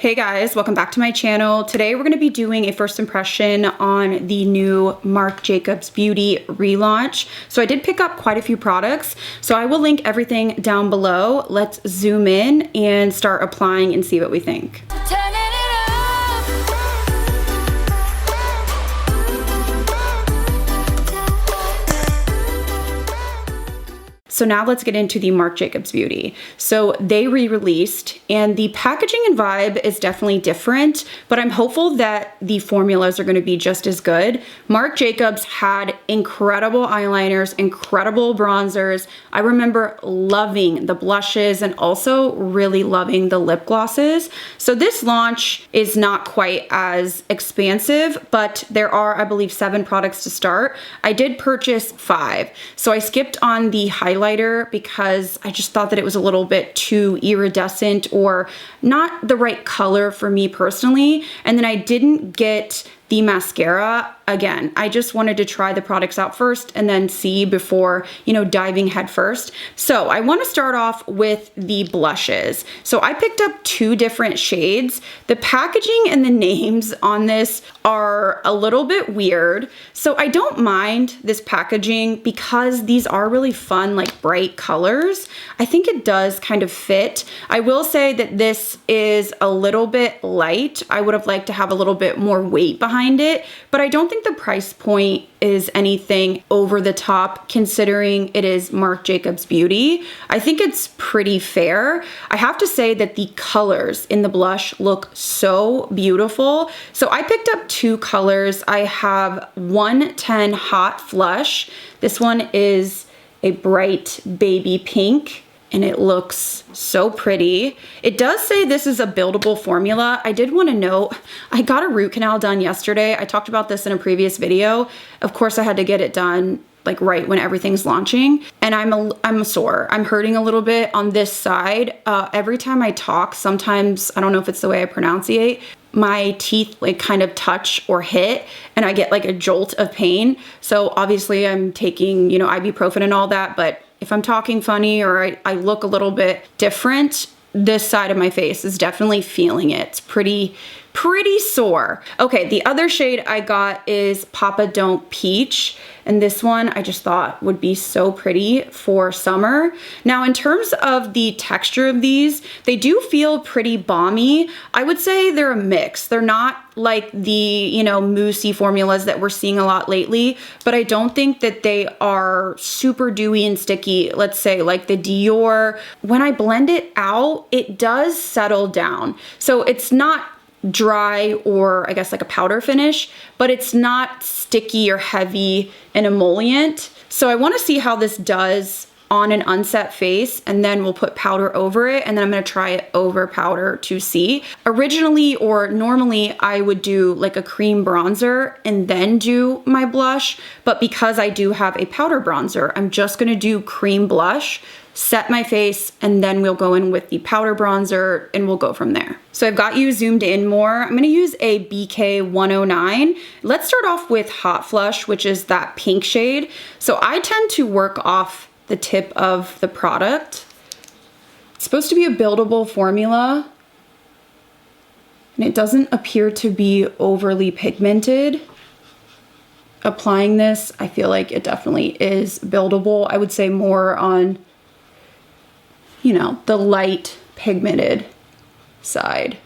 Hey guys, welcome back to my channel. Today we're going to be doing a first impression on the new Marc Jacobs Beauty relaunch. So I did pick up quite a few products, so I will link everything down below. Let's zoom in and start applying and see what we think. So now let's get into the Marc Jacobs Beauty. So they re-released and the packaging and vibe is definitely different, but I'm hopeful that the formulas are gonna be just as good. Marc Jacobs had incredible eyeliners, incredible bronzers. I remember loving the blushes and also really loving the lip glosses. So this launch is not quite as expansive, but there are, I believe, 7 products to start. I did purchase 5. So I skipped on the highlighter because I just thought that it was a little bit too iridescent or not the right color for me personally. And then I didn't get the mascara. Again, I just wanted to try the products out first and then see before, diving head first. So I want to start off with the blushes. So I picked up 2 different shades. The packaging and the names on this are a little bit weird. So I don't mind this packaging because these are really fun, like bright colors. I think it does kind of fit. I will say that this is a little bit light. I would have liked to have a little bit more weight behind it, but I don't think the price point is anything over the top considering it is Marc Jacobs Beauty. I think it's pretty fair. I have to say that the colors in the blush look so beautiful. So I picked up 2 colors. I have 110 Hot Flush. This one is a bright baby pink, and it looks so pretty. It does say this is a buildable formula. I did want to note, I got a root canal done yesterday. I talked about this in a previous video. Of course, I had to get it done like right when everything's launching, and I'm sore. I'm hurting a little bit on this side. Every time I talk, sometimes, I don't know if it's the way I pronunciate, my teeth like kind of touch or hit and I get like a jolt of pain. So obviously I'm taking, ibuprofen and all that, but if I'm talking funny or I look a little bit different, this side of my face is definitely feeling it. It's pretty sore. Okay, the other shade I got is Papa Don't Peach. And this one I just thought would be so pretty for summer. Now, in terms of the texture of these, they do feel pretty balmy. I would say they're a mix. They're not like the, moussey formulas that we're seeing a lot lately, but I don't think that they are super dewy and sticky, let's say like the Dior. When I blend it out, it does settle down. So it's not dry or I guess like a powder finish, but it's not sticky or heavy and emollient. So I want to see how this does on an unset face, and then we'll put powder over it, and then I'm going to try it over powder to see. Originally or normally I would do like a cream bronzer and then do my blush, but because I do have a powder bronzer, I'm just going to do cream blush, set my face, and then we'll go in with the powder bronzer and we'll go from there. So I've got you zoomed in more. I'm gonna use a BK 109. Let's start off with Hot Flush, which is that pink shade. So I tend to work off the tip of the product. It's supposed to be a buildable formula, and it doesn't appear to be overly pigmented. Applying this, I feel like it definitely is buildable. I would say more on the light pigmented side.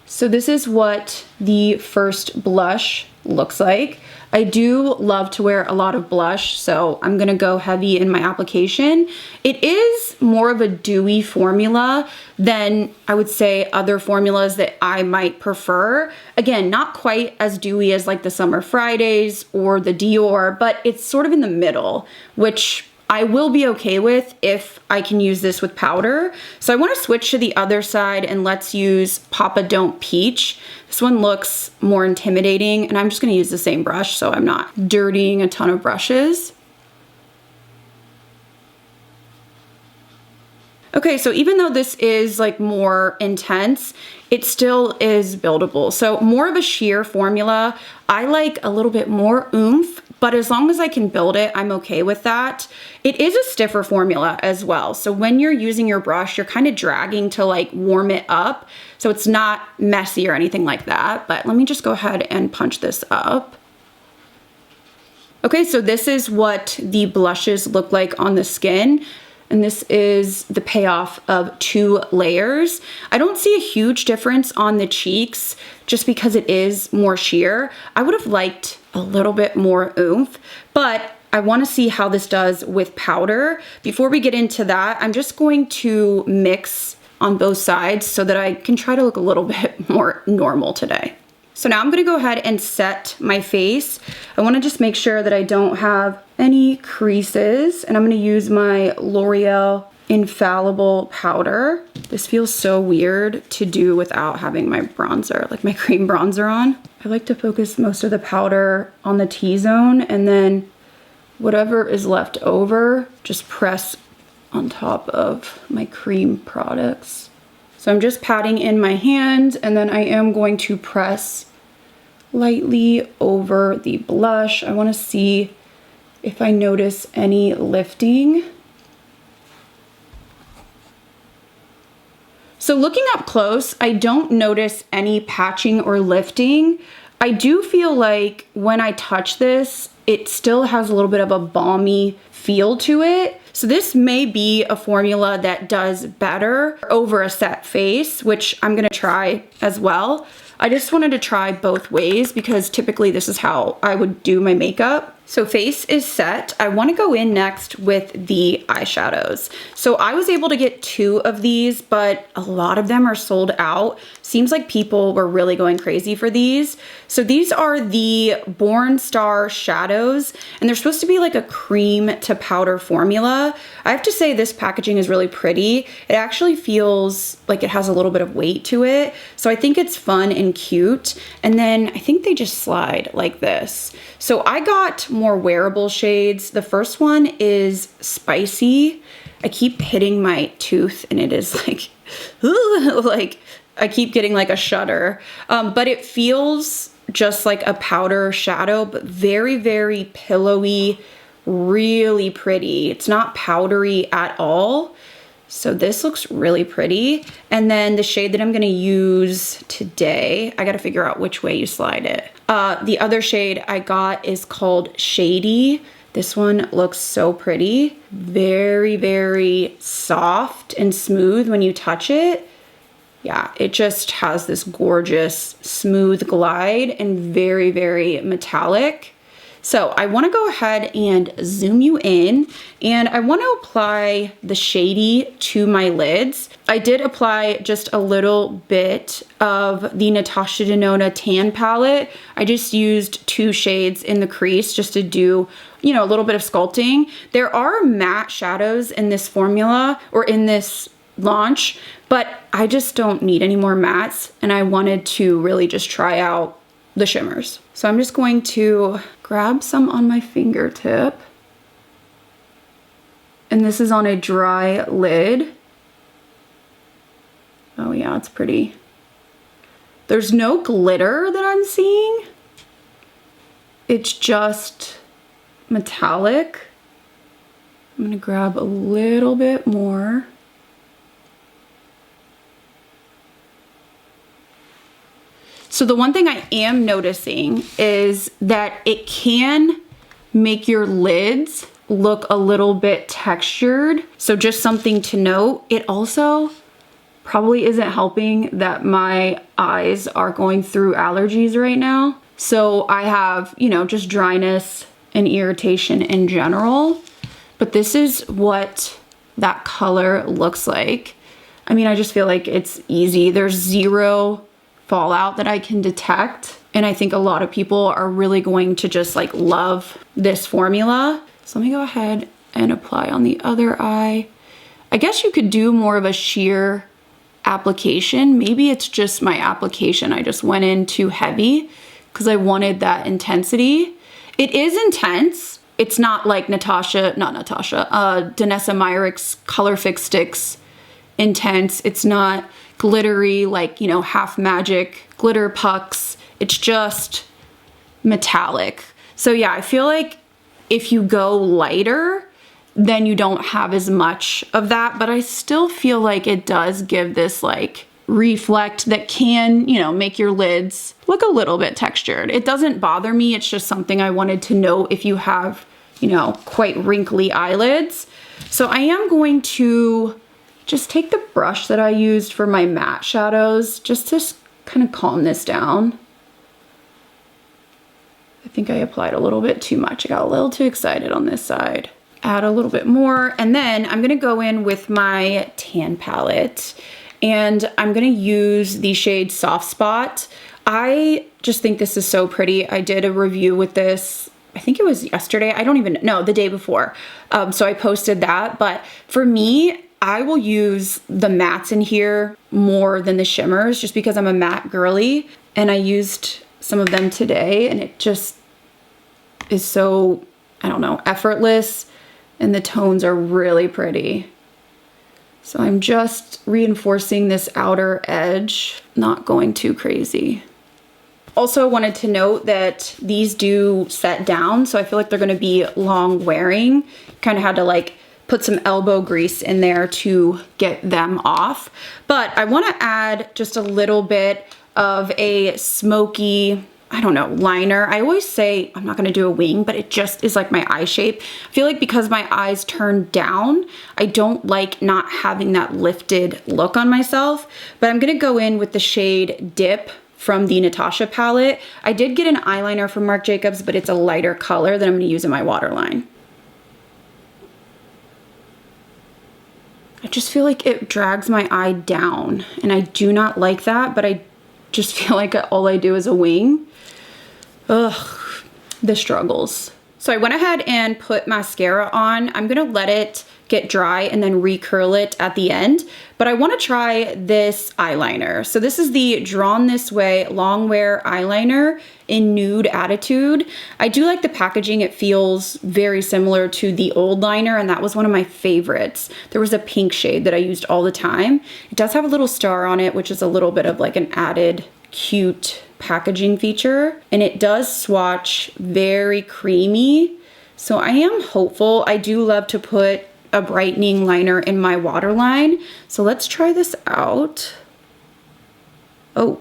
So this is what the first blush looks like. I do love to wear a lot of blush, so I'm gonna go heavy in my application. It is more of a dewy formula than I would say other formulas that I might prefer. Again, not quite as dewy as like the Summer Fridays or the Dior, but it's sort of in the middle, which I will be okay with if I can use this with powder. So I want to switch to the other side and let's use Papa Don't Peach. This one looks more intimidating, and I'm just going to use the same brush so I'm not dirtying a ton of brushes. Okay, so even though this is like more intense, it still is buildable. So more of a sheer formula. I like a little bit more oomph but as long as I can build it, I'm okay with that. It is a stiffer formula as well. So when you're using your brush, you're kind of dragging to like warm it up. So it's not messy or anything like that, but let me just go ahead and punch this up. Okay, so this is what the blushes look like on the skin. And this is the payoff of 2 layers. I don't see a huge difference on the cheeks just because it is more sheer. I would have liked a little bit more oomph, but I want to see how this does with powder. Before we get into that, I'm just going to mix on both sides so that I can try to look a little bit more normal today. So now I'm gonna go ahead and set my face. I wanna just make sure that I don't have any creases, and I'm gonna use my L'Oreal Infallible powder. This feels so weird to do without having my bronzer, like my cream bronzer on. I like to focus most of the powder on the T-zone, and then whatever is left over, just press on top of my cream products. So I'm just patting in my hand, and then I am going to press lightly over the blush. I want to see if I notice any lifting. So looking up close, I don't notice any patching or lifting. I do feel like when I touch this, it still has a little bit of a balmy feel to it. So this may be a formula that does better over a set face, which I'm gonna try as well. I just wanted to try both ways because typically this is how I would do my makeup. So face is set. I want to go in next with the eyeshadows. So I was able to get 2 of these, but a lot of them are sold out. Seems like people were really going crazy for these. So these are the Born Star shadows, and they're supposed to be like a cream to powder formula. I have to say this packaging is really pretty. It actually feels like it has a little bit of weight to it. So I think it's fun and cute. And then I think they just slide like this. So I got more wearable shades. The first one is Spicy. I keep hitting my tooth and it is like, like I keep getting like a shudder. But it feels just like a powder shadow, but very, very pillowy, really pretty. It's not powdery at all. So this looks really pretty. And then the shade that I'm gonna use today, I gotta figure out which way you slide it. The other shade I got is called Shady. This one looks so pretty. Very, very soft and smooth when you touch it. Yeah, it just has this gorgeous smooth glide and very, very metallic. So I want to go ahead and zoom you in, and I want to apply the Shady to my lids. I did apply just a little bit of the Natasha Denona tan palette. I just used 2 shades in the crease just to do, you know, a little bit of sculpting. There are matte shadows in this formula or in this launch, but I just don't need any more mattes, and I wanted to really just try out the shimmers. So I'm just going to grab some on my fingertip, and this is on a dry lid. Oh yeah, it's pretty. There's no glitter that I'm seeing. It's just metallic. I'm gonna grab a little bit more. So the one thing I am noticing is that it can make your lids look a little bit textured. So just something to note. It also probably isn't helping that my eyes are going through allergies right now. So I have, you know, just dryness and irritation in general. But this is what that color looks like. I mean, I just feel like it's easy. There's zero fallout that I can detect. And I think a lot of people are really going to just like love this formula. So let me go ahead and apply on the other eye. I guess you could do more of a sheer application. Maybe it's just my application. I just went in too heavy because I wanted that intensity. It is intense. It's not like Danessa Myricks Color Fix Sticks intense. It's not glittery like, you know, Half Magic glitter pucks. It's just metallic. So yeah, I feel like if you go lighter, then you don't have as much of that, but I still feel like it does give this like reflect that can, you know, make your lids look a little bit textured. It doesn't bother me. It's just something I wanted to know if you have, you know, quite wrinkly eyelids. So I am going to just take the brush that I used for my matte shadows just to kind of calm this down. I think I applied a little bit too much. I got a little too excited on this side. Add a little bit more, and then I'm gonna go in with my tan palette, and I'm gonna use the shade Soft Spot. I just think this is so pretty. I did a review with this, I think it was yesterday. I don't even know, the day before. So I posted that, but for me, I will use the mattes in here more than the shimmers just because I'm a matte girly, and I used some of them today, and it just is so, I don't know, effortless, and the tones are really pretty. So I'm just reinforcing this outer edge, not going too crazy. Also wanted to note that these do set down, so I feel like they're gonna be long wearing. Kind of had to like put some elbow grease in there to get them off. But I wanna add just a little bit of a smoky, I don't know, liner. I always say I'm not gonna do a wing, but it just is like my eye shape. I feel like because my eyes turn down, I don't like not having that lifted look on myself, but I'm gonna go in with the shade Dip from the Natasha palette. I did get an eyeliner from Marc Jacobs, but it's a lighter color that I'm gonna use in my waterline. I just feel like it drags my eye down, and I do not like that, but I just feel like all I do is a wing. Ugh, the struggles. So I went ahead and put mascara on. I'm gonna let it get dry and then recurl it at the end, but I wanna try this eyeliner. So this is the Drawn This Way Long Wear Eyeliner in Nude Attitude. I do like the packaging. It feels very similar to the old liner, and that was one of my favorites. There was a pink shade that I used all the time. It does have a little star on it, which is a little bit of like an added cute packaging feature, and it does swatch very creamy. So I am hopeful. I do love to put a brightening liner in my waterline. So let's try this out. Oh,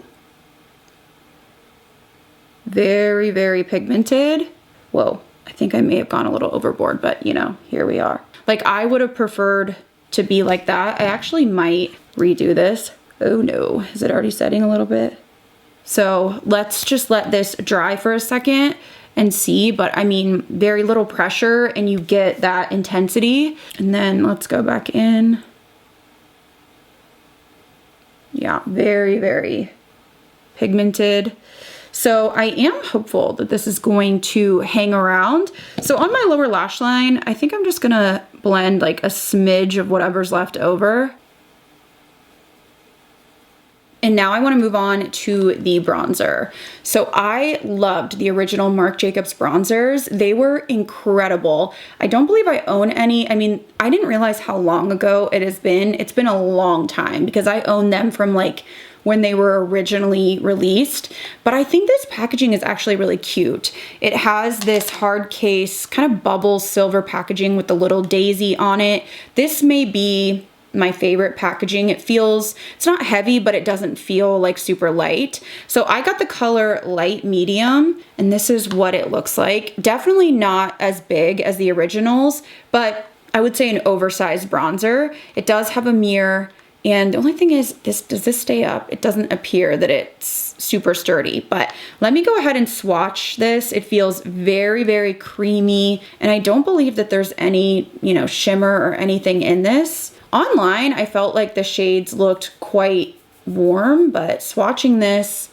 very, very pigmented. Whoa, I think I may have gone a little overboard, but you know, here we are. Like I would have preferred to be like that. I actually might redo this. Oh no, is it already setting a little bit? So let's just let this dry for a second and see, but I mean, very little pressure and you get that intensity. And then let's go back in. Yeah, very, very pigmented. So I am hopeful that this is going to hang around. So on my lower lash line, I think I'm just gonna blend like a smidge of whatever's left over. And now I want to move on to the bronzer. So I loved the original Marc Jacobs bronzers. They were incredible. I don't believe I own any. I mean, I didn't realize how long ago it has been. It's been a long time because I own them from like when they were originally released. But I think this packaging is actually really cute. It has this hard case, kind of bubble silver packaging with the little daisy on it. This may be my favorite packaging. It feels, it's not heavy, but it doesn't feel like super light. So I got the color light medium, and this is what it looks like. Definitely not as big as the originals, but I would say an oversized bronzer. It does have a mirror, and the only thing is, does this stay up? It doesn't appear that it's super sturdy, but let me go ahead and swatch this. It feels very, very creamy, and I don't believe that there's any, you know, shimmer or anything in this. Online, I felt like the shades looked quite warm, but swatching this,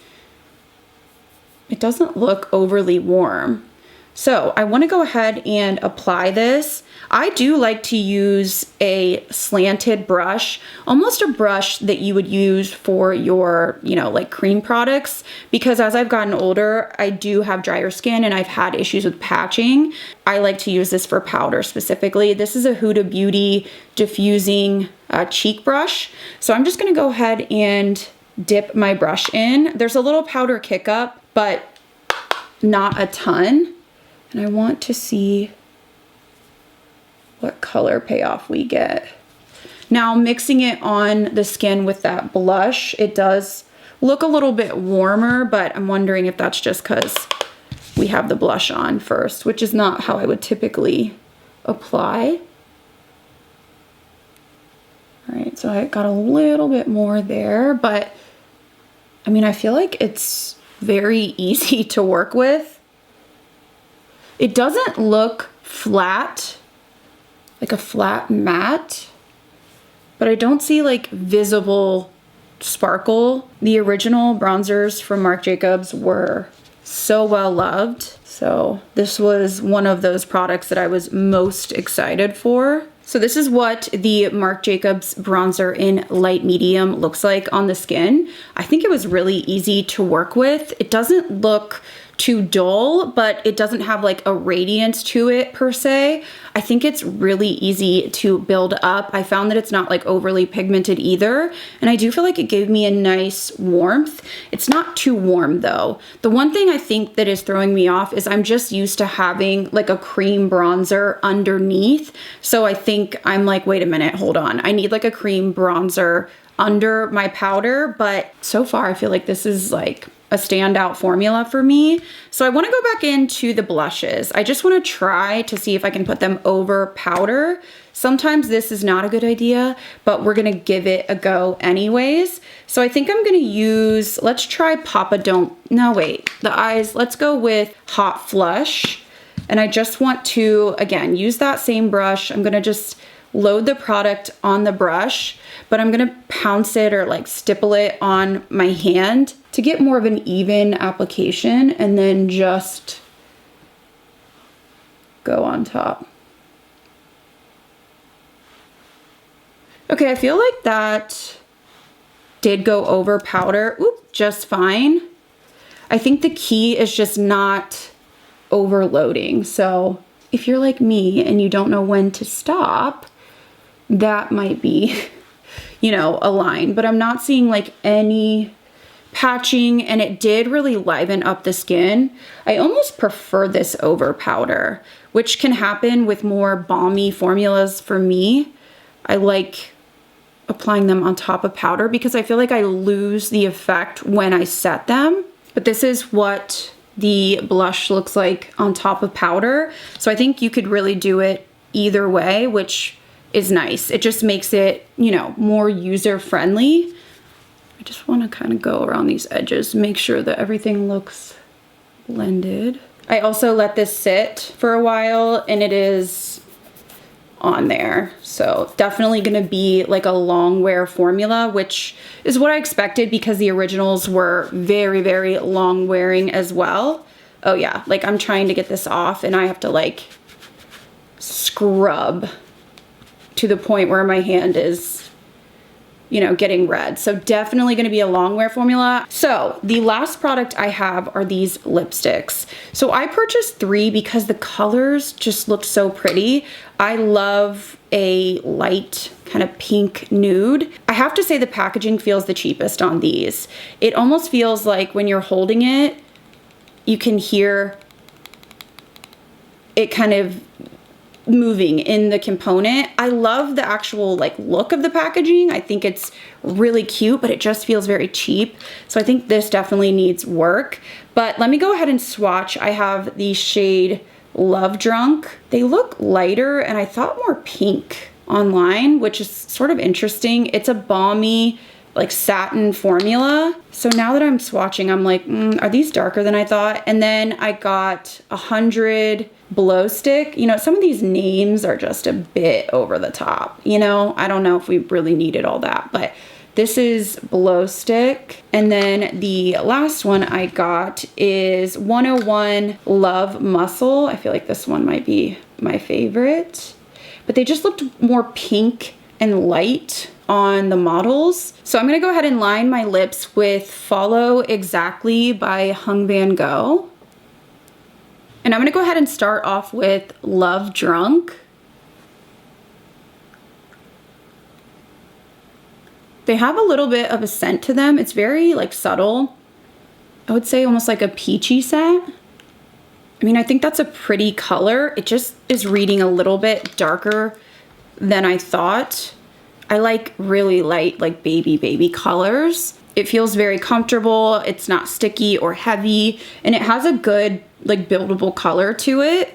it doesn't look overly warm. So I want to go ahead and apply this. I do like to use a slanted brush, almost a brush that you would use for your, you know, like cream products, because as I've gotten older, I do have drier skin and I've had issues with patching. I like to use this for powder specifically. This is a Huda Beauty diffusing cheek brush. So I'm just going to go ahead and dip my brush in. There's a little powder kick up, but not a ton. And I want to see what color payoff we get. Now mixing it on the skin with that blush, it does look a little bit warmer, but I'm wondering if that's just because we have the blush on first, which is not how I would typically apply. All right, so I got a little bit more there, but I mean, I feel like it's very easy to work with. It doesn't look flat, like a flat matte, but I don't see like visible sparkle. The original bronzers from Marc Jacobs were so well loved. So this was one of those products that I was most excited for. So this is what the Marc Jacobs bronzer in light medium looks like on the skin. I think it was really easy to work with. It doesn't look too dull, but it doesn't have like a radiance to it per se. I think it's really easy to build up. I found that it's not like overly pigmented either. And I do feel like it gave me a nice warmth. It's not too warm though. The one thing I think that is throwing me off is I'm just used to having like a cream bronzer underneath. So I think I'm like, wait a minute, hold on. I need like a cream bronzer under my powder, but so far I feel like this is like a standout formula for me. So I want to go back into the blushes. I just want to try to see if I can put them over powder. Sometimes this is not a good idea, but we're going to give it a go anyways. So I think I'm going to use, let's try the eyes. Let's go with Hot Flush. And I just want to, again, use that same brush. I'm going to just load the product on the brush, but I'm gonna pounce it or like stipple it on my hand to get more of an even application, and then just go on top. Okay, I feel like that did go over powder, just fine. I think the key is just not overloading. So if you're like me and you don't know when to stop, that might be, you know, a line, but I'm not seeing like any patching, and it did really liven up the skin. I almost prefer this over powder, which can happen with more balmy formulas for me. I like applying them on top of powder because I feel like I lose the effect when I set them. But this is what the blush looks like on top of powder. So I think you could really do it either way, which is nice. It just makes it, you know, more user friendly. I just want to kind of go around these edges, make sure that everything looks blended. I also let this sit for a while and it is on there. So definitely going to be like a long wear formula, which is what I expected because the originals were very, very long wearing as well. Oh yeah, like I'm trying to get this off and I have to like scrub to the point where my hand is, you know, getting red. So definitely going to be a long wear formula. So the last product I have are these lipsticks. So I purchased 3 because the colors just look so pretty. I love a light kind of pink nude. I have to say the packaging feels the cheapest on these. It almost feels like when you're holding it, you can hear it kind of moving in the component. I love the actual like look of the packaging. I think it's really cute, but it just feels very cheap. So I think this definitely needs work. But let me go ahead and swatch. I have the shade Love Drunk. They look lighter and I thought more pink online, which is sort of interesting. It's a balmy like satin formula. So now that I'm swatching, I'm like, are these darker than I thought? And then I got 100 Blow Stick. You know, some of these names are just a bit over the top. You know, I don't know if we really needed all that, but this is Blow Stick. And then the last one I got is 101 Love Muscle. I feel like this one might be my favorite, but they just looked more pink and light on the models. So I'm gonna go ahead and line my lips with Follow Exactly by Hung Van Gogh. And I'm gonna go ahead and start off with Love Drunk. They have a little bit of a scent to them. It's very like subtle. I would say almost like a peachy scent. I mean, I think that's a pretty color. It just is reading a little bit darker than I thought. I like really light, like baby colors. It feels very comfortable. It's not sticky or heavy, and it has a good, like, buildable color to it.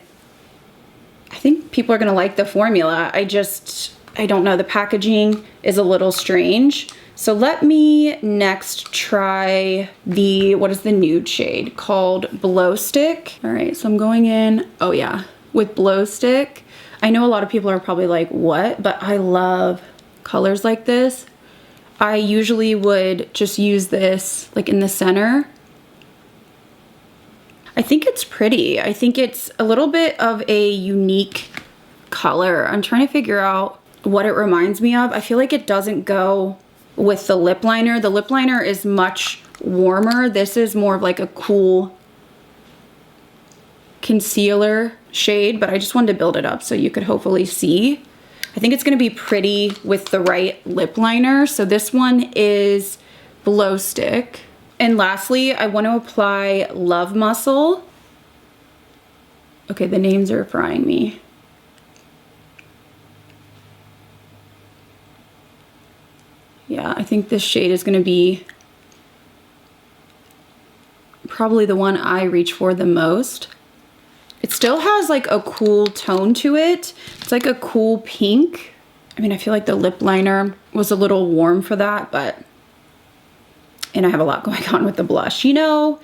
I think people are gonna like the formula. I don't know, the packaging is a little strange. So let me next try what is the nude shade called Blow Stick. All right, so I'm going in, oh yeah, with Blow Stick. I know a lot of people are probably like, what? But I love colors like this. I usually would just use this like in the center. I think it's pretty. I think it's a little bit of a unique color. I'm trying to figure out what it reminds me of. I feel like it doesn't go with the lip liner. The lip liner is much warmer. This is more of like a cool concealer shade, but I just wanted to build it up so you could hopefully see. I think it's gonna be pretty with the right lip liner. So this one is Blow Stick. And lastly, I want to apply Love Muscle. Okay, the names are frying me. Yeah, I think this shade is going to be probably the one I reach for the most. It still has like a cool tone to it. It's like a cool pink. I mean, I feel like the lip liner was a little warm for that, and I have a lot going on with the blush. You know,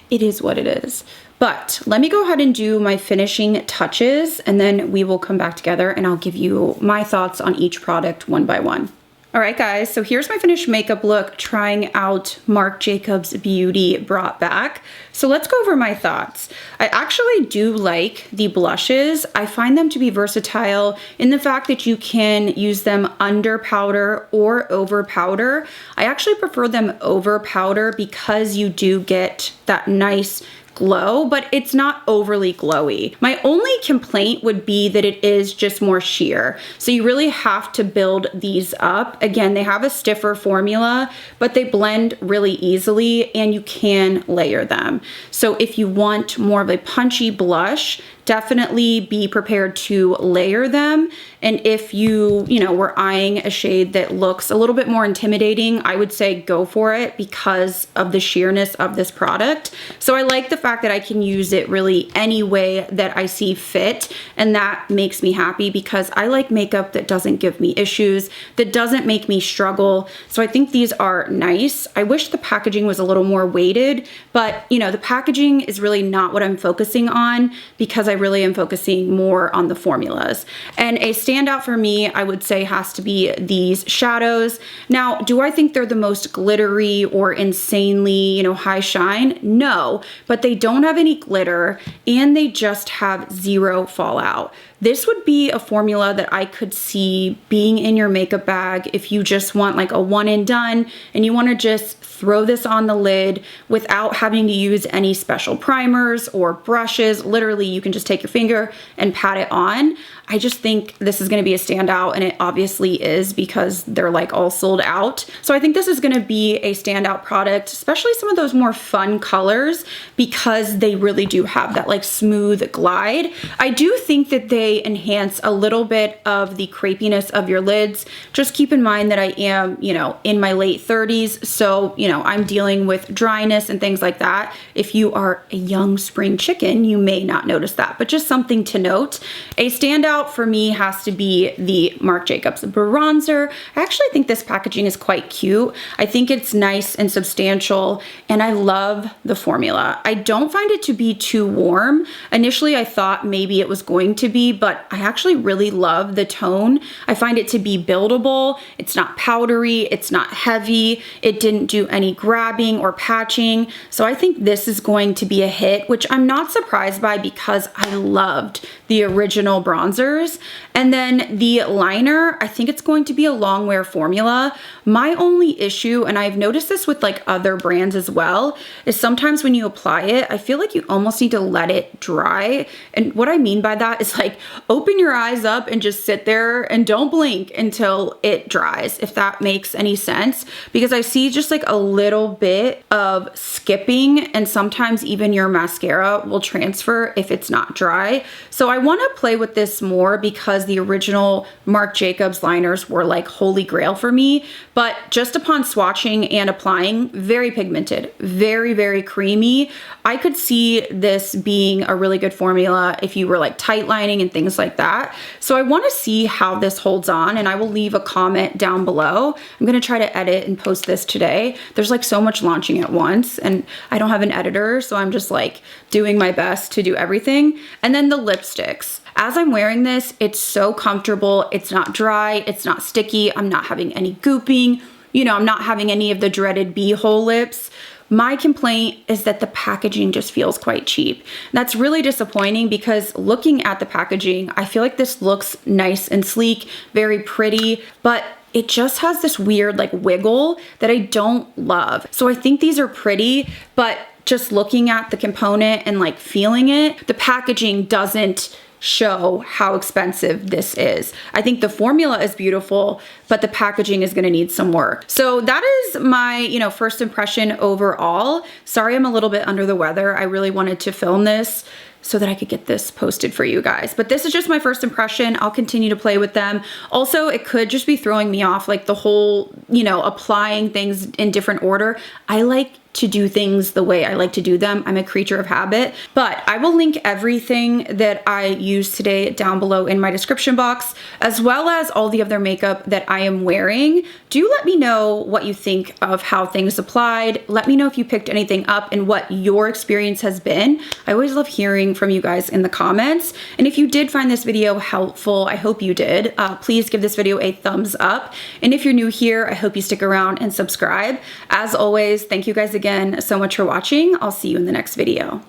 it is what it is. But let me go ahead and do my finishing touches, and then we will come back together and I'll give you my thoughts on each product one by one. All right, guys, so here's my finished makeup look trying out Marc Jacobs Beauty Brought Back. So let's go over my thoughts. I actually do like the blushes. I find them to be versatile in the fact that you can use them under powder or over powder. I actually prefer them over powder because you do get that nice glow, but it's not overly glowy. My only complaint would be that it is just more sheer. So you really have to build these up. Again, they have a stiffer formula, but they blend really easily and you can layer them. So if you want more of a punchy blush, definitely be prepared to layer them. And if you were eyeing a shade that looks a little bit more intimidating, I would say go for it because of the sheerness of this product. So I like the fact that I can use it really any way that I see fit, and that makes me happy because I like makeup that doesn't give me issues, that doesn't make me struggle. So I think these are nice. I wish the packaging was a little more weighted, but the packaging is really not what I'm focusing on because I really am focusing more on the formulas. And a standout for me, I would say, has to be these shadows. Now, do I think they're the most glittery or insanely, high shine? No, but they don't have any glitter and they just have zero fallout. This would be a formula that I could see being in your makeup bag if you just want like a one and done and you want to just throw this on the lid without having to use any special primers or brushes. Literally, you can just take your finger and pat it on. I just think this is going to be a standout, and it obviously is because they're like all sold out. So I think this is going to be a standout product, especially some of those more fun colors because they really do have that like smooth glide. I do think that they enhance a little bit of the crepiness of your lids. Just keep in mind that I am, in my late 30s. So, I'm dealing with dryness and things like that. If you are a young spring chicken, you may not notice that, but just something to note. A standout for me has to be the Marc Jacobs bronzer. I actually think this packaging is quite cute. I think it's nice and substantial, and I love the formula. I don't find it to be too warm. Initially, I thought maybe it was going to be, but I actually really love the tone. I find it to be buildable. It's not powdery. It's not heavy. It didn't do any grabbing or patching. So I think this is going to be a hit, which I'm not surprised by because I loved the original bronzer. bronzers. And then the liner, I think it's going to be a long wear formula. My only issue, and I've noticed this with like other brands as well, is sometimes when you apply it, I feel like you almost need to let it dry. And what I mean by that is like open your eyes up and just sit there and don't blink until it dries, if that makes any sense. Because I see just like a little bit of skipping, and sometimes even your mascara will transfer if it's not dry. So I want to play with this more because the original Marc Jacobs liners were like holy grail for me. But just upon swatching and applying, very pigmented, very, very creamy. I could see this being a really good formula if you were like tight lining and things like that. So I want to see how this holds on, and I will leave a comment down below. I'm going to try to edit and post this today. There's like so much launching at once, and I don't have an editor, so I'm just like doing my best to do everything. And then the lipsticks. As I'm wearing this, it's so comfortable. It's not dry. It's not sticky. I'm not having any gooping. You know, I'm not having any of the dreaded bee-hole lips. My complaint is that the packaging just feels quite cheap. That's really disappointing because looking at the packaging, I feel like this looks nice and sleek, very pretty, but it just has this weird like wiggle that I don't love. So I think these are pretty, but just looking at the component and like feeling it, the packaging doesn't show how expensive this is. I think the formula is beautiful, but the packaging is going to need some work. So that is my, you know, first impression overall. Sorry, I'm a little bit under the weather. I really wanted to film this so that I could get this posted for you guys. But this is just my first impression. I'll continue to play with them. Also, it could just be throwing me off, like the whole, you know, applying things in different order. I like to do things the way I like to do them. I'm a creature of habit, but I will link everything that I used today down below in my description box, as well as all the other makeup that I am wearing. Do let me know what you think of how things applied. Let me know if you picked anything up and what your experience has been. I always love hearing from you guys in the comments. And if you did find this video helpful, I hope you did, please give this video a thumbs up. And if you're new here, I hope you stick around and subscribe. As always, thank you guys again so much for watching. I'll see you in the next video.